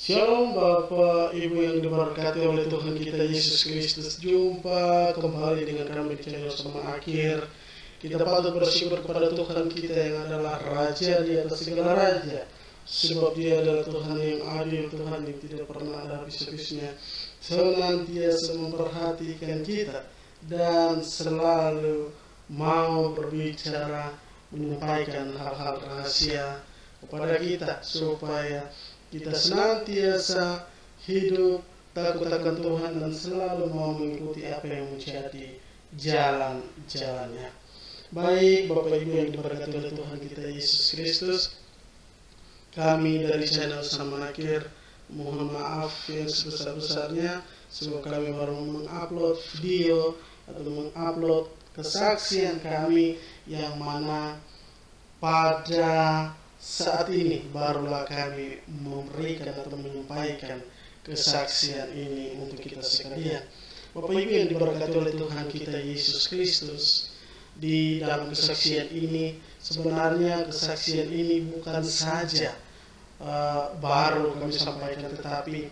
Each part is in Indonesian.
Shalom Bapak Ibu yang diberkati oleh Tuhan kita Yesus Kristus. Jumpa kembali dengan kami di channel Sama Akhir. Kita patut bersyukur kepada Tuhan kita yang adalah Raja di atas segala raja, sebab Dia adalah Tuhan yang adil, Tuhan yang tidak pernah ada habis-habisnya, senantiasa memperhatikan kita dan selalu mau berbicara, menyampaikan hal-hal rahasia kepada kita supaya kita senantiasa hidup takut akan Tuhan dan selalu mau mengikuti apa yang menjadi jalan-jalannya. Baik Bapak Ibu yang diberkati oleh Tuhan kita Yesus Kristus, kami dari channel Sama Akhir mohon maaf yang sebesar-besarnya, sebab kami baru mengupload video atau mengupload kesaksian kami yang mana pada saat ini barulah kami memberikan atau menyampaikan kesaksian ini untuk kita sekalian. Bapak Ibu yang diberkati oleh Tuhan kita Yesus Kristus, di dalam kesaksian ini sebenarnya kesaksian ini bukan saja baru kami sampaikan, tetapi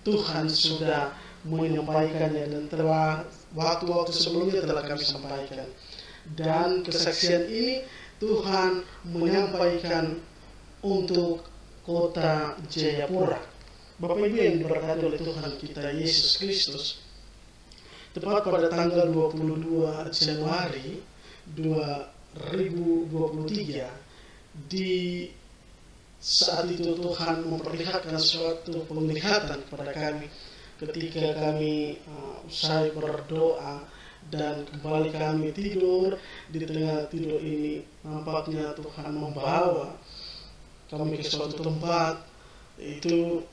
Tuhan sudah menyampaikannya dan telah waktu-waktu sebelumnya telah kami sampaikan. Dan kesaksian ini Tuhan menyampaikan untuk kota Jayapura. Bapak Ibu yang diberkati oleh Tuhan kita Yesus Kristus, tepat pada tanggal 22 Januari 2023, di saat itu Tuhan memperlihatkan suatu penglihatan kepada kami ketika kami usai berdoa dan kembali kami tidur. Di tengah tidur ini nampaknya Tuhan membawa kami ke suatu tempat, itu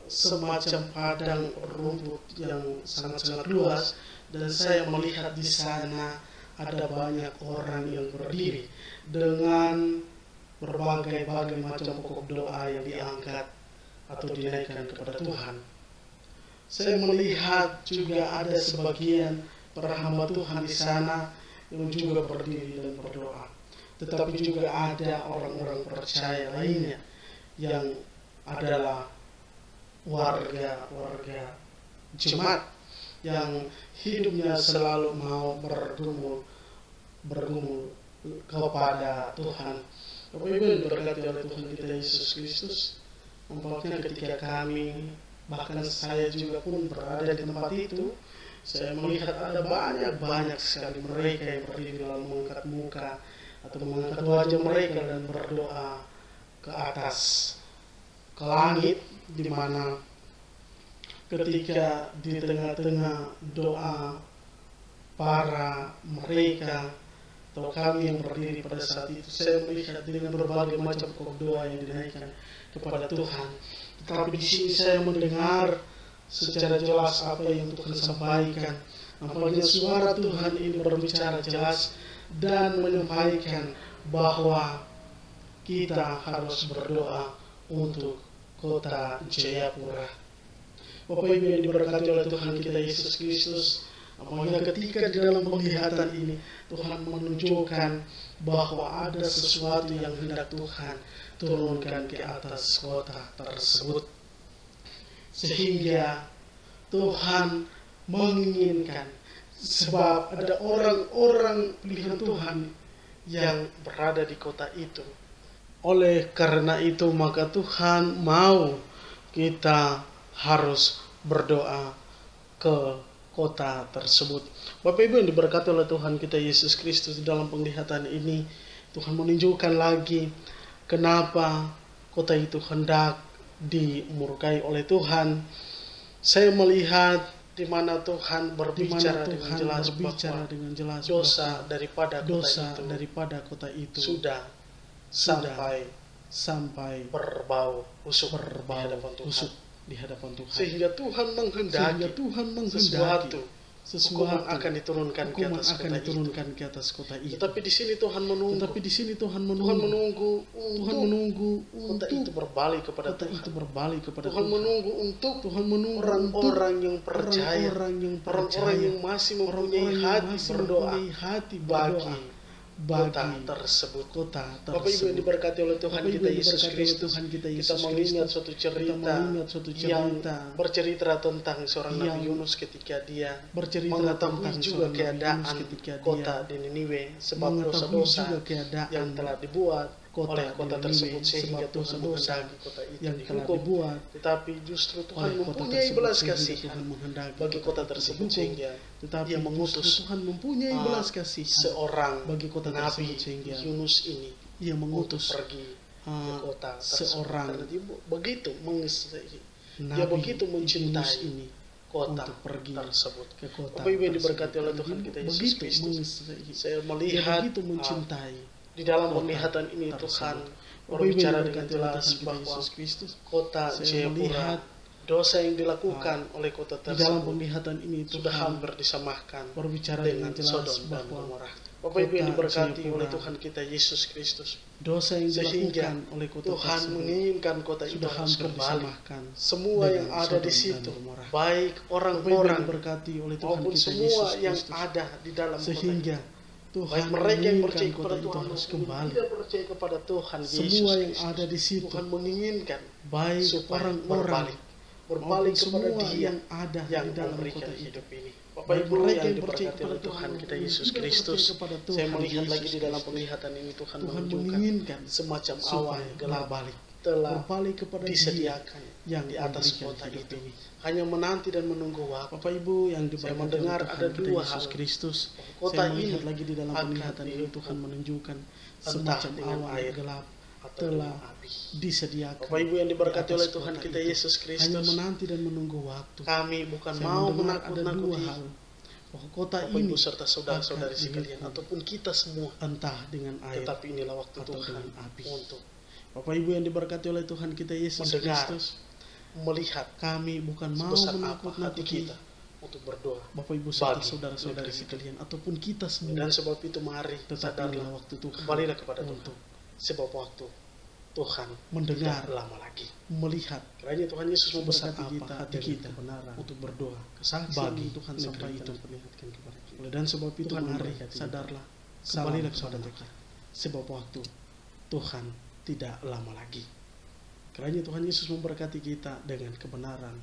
semacam padang rumput yang sangat-sangat luas, dan saya melihat di sana ada banyak orang yang berdiri dengan berbagai macam pokok doa yang diangkat atau dinaikkan kepada Tuhan. Saya melihat juga ada sebagian para hamba Tuhan di sana yang juga berdiri dan berdoa. Tetapi juga ada orang-orang percaya lainnya yang adalah warga jemaat yang hidupnya selalu mau bergumul kepada Tuhan. Bapak Ibu yang diberkati oleh Tuhan kita Yesus Kristus, nampaknya ketika kami, bahkan saya juga pun berada di tempat itu, saya melihat ada banyak sekali mereka yang berdiri lalu mengangkat muka atau mengangkat wajah mereka dan berdoa ke atas, ke langit, di mana ketika di tengah-tengah doa para mereka atau kami yang berdiri pada saat itu, saya melihat dengan berbagai macam pokok doa yang dinaikkan kepada Tuhan. Tetapi di sini saya mendengar secara jelas apa yang Tuhan sampaikan. Nampaknya suara Tuhan ini berbicara jelas dan menyampaikan bahwa kita harus berdoa untuk kota Jayapura. Bapak Ibu yang diberkati oleh Tuhan kita Yesus Kristus, nampaknya ketika di dalam penglihatan ini Tuhan menunjukkan bahwa ada sesuatu yang hendak Tuhan turunkan ke atas kota tersebut, sehingga Tuhan menginginkan, sebab ada orang-orang pilihan Tuhan yang berada di kota itu. Oleh karena itu maka Tuhan mau kita harus berdoa ke kota tersebut. Bapak Ibu yang diberkati oleh Tuhan kita Yesus Kristus, dalam penglihatan ini Tuhan menunjukkan lagi kenapa kota itu hendak dimurkai oleh Tuhan. Saya melihat di mana Tuhan berbicara dengan jelas dosa daripada kota itu sudah sampai berbau busuk di hadapan Tuhan. Sehingga Tuhan menghendaki sesuatu hukuman akan diturunkan ke atas kota itu. Tetapi di sini Tuhan menunggu. Tuhan menunggu kota itu berbalik kepada Tuhan. Tuhan menunggu untuk orang-orang yang percaya, orang-orang yang masih mempunyai hati berdoa bagi bagi kota tersebut. Bapak Ibu yang diberkati oleh Tuhan kita Yesus Kristus, kita mengingat suatu cerita yang bercerita tentang seorang Nabi Yunus ketika dia mengetahui juga keadaan kota di Niniwe sebab dosa-dosa yang telah dibuat oleh kota tersebut, sehingga Tuhan menghendaki kota itu dihukum. Tetapi justru Tuhan mempunyai belas kasihan bagi kota tersebut, sehingga Dia mengutus seorang Nabi Yunus ini untuk pergi ke kota tersebut. Karena dia begitu dia begitu mencintai kota tersebut. Bapak Ibu yang diberkati oleh Tuhan kita Yesus Kristus, saya melihat di dalam penglihatan ini Tuhan berbicara dengan jelas bahwa kota Jayapura, dosa yang dilakukan oleh kota tersebut, di dalam penglihatan ini sudah hampir disamakan dengan Sodom dan Gomora. Bapak Ibu yang diberkati oleh Tuhan kita Yesus Kristus, dosa yang dilakukan oleh kota Tuhan menginginkan kota itu harus kembali. Semua yang ada di situ, baik orang-orang maupun semua yang ada di dalam kota itu, baik mereka yang percaya kepada Tuhan harus kembali. Tidak percaya kepada Tuhan Yesus semua yang ada di situ, Tuhan menginginkan baik orang-orang berbalik kepada Dia yang ada di dalam kota hidup ini. Bapak Ibu yang diberkati oleh Tuhan kita Yesus Kristus, saya melihat lagi di dalam penglihatan ini Tuhan menunjukkan semacam awan gelap telah disediakan yang di atas kota itu, hanya menanti dan menunggu waktu. Bapak Ibu yang diberkati, saya mendengar ada dua hal. Kristus, kota ini lagi di dalam penglihatan ini Tuhan menunjukkan semacam awan gelap telah disediakan. Bapak Ibu yang diberkati oleh Tuhan kita Yesus Kristus, hanya menanti dan menunggu waktu. Kami bukan mau menakut-nakuti bahwa kota ini serta saudara-saudari sekalian ataupun kita semua entah dengan air, tetapi inilah waktu Tuhan untuk Bapak Ibu yang diberkati oleh Tuhan kita Yesus Kristus, melihat kami bukan mau menakut-nakuti kita untuk berdoa, Bapak Ibu serta saudara-saudari sekalian ataupun kita semua. Dan sebab itu mari sadarlah waktu Tuhan, kembalilah kepada Tuhan, sebab waktu Tuhan mendengar lama lagi, melihat kiranya Tuhan Yesus memberkati kita, hati kita untuk berdoa, kesaksian Tuhan sampai itu perlihatkan kepada kita. Dan sebab itu mari sadarlah, kembalilah kepada Tuhan, sebab waktu Tuhan tidak lama lagi. Kiranya Tuhan Yesus memberkati kita dengan kebenaran,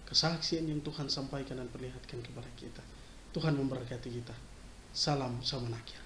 kesaksian yang Tuhan sampaikan dan perlihatkan kepada kita. Tuhan memberkati kita. Salam Samanakia.